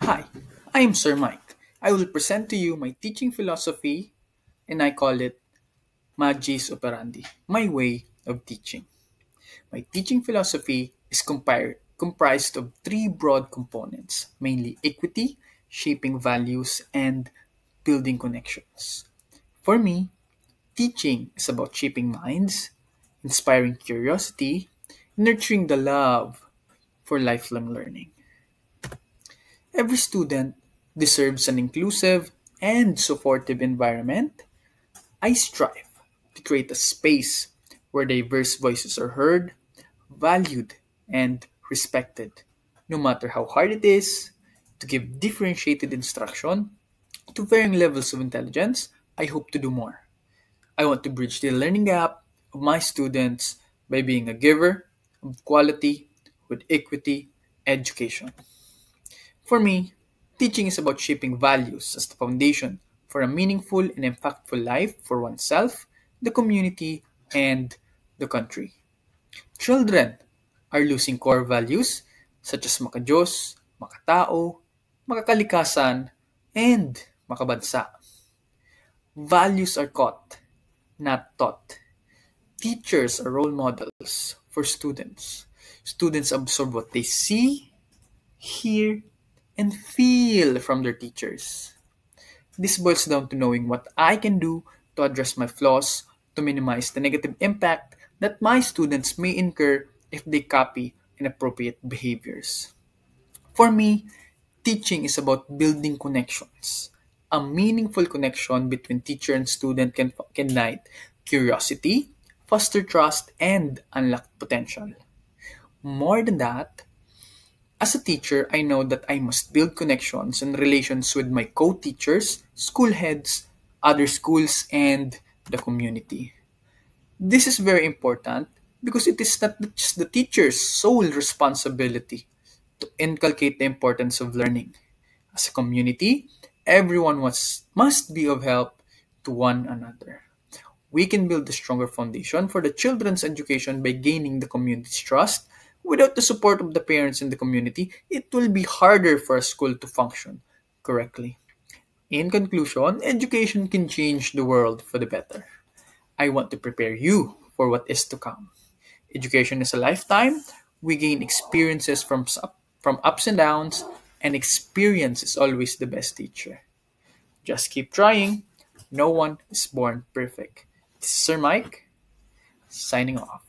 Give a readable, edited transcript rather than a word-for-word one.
Hi, I am Sir Mike. I will present to you my teaching philosophy, and I call it Magis Operandi, my way of teaching. My teaching philosophy is comprised of three broad components, mainly equity, shaping values, and building connections. For me, teaching is about shaping minds, inspiring curiosity, nurturing the love for lifelong learning. Every student deserves an inclusive and supportive environment. I strive to create a space where diverse voices are heard, valued, and respected, no matter how hard it is to give differentiated instruction to varying levels of intelligence. I hope to do more. I want to bridge the learning gap of my students by being a giver of quality with equity education. For me, teaching is about shaping values as the foundation for a meaningful and impactful life for oneself, the community, and the country. Children are losing core values such as makajos, makatao, makakalikasan, and makabansa. Values are caught, not taught. Teachers are role models for students. Students absorb what they see, hear, and feel from their teachers. This boils down to knowing what I can do to address my flaws, to minimize the negative impact that my students may incur if they copy inappropriate behaviors. For me, teaching is about building connections. A meaningful connection between teacher and student can ignite curiosity, foster trust, and unlock potential. More than that, as a teacher, I know that I must build connections and relations with my co teachers, school heads, other schools, and the community. This is very important because it is not just the teacher's sole responsibility to inculcate the importance of learning. As a community, everyone must be of help to one another. We can build a stronger foundation for the children's education by gaining the community's trust. Without the support of the parents in the community, it will be harder for a school to function correctly. In conclusion, education can change the world for the better. I want to prepare you for what is to come. Education is a lifetime. We gain experiences from ups and downs, and experience is always the best teacher. Just keep trying. No one is born perfect. This is Sir Mike, signing off.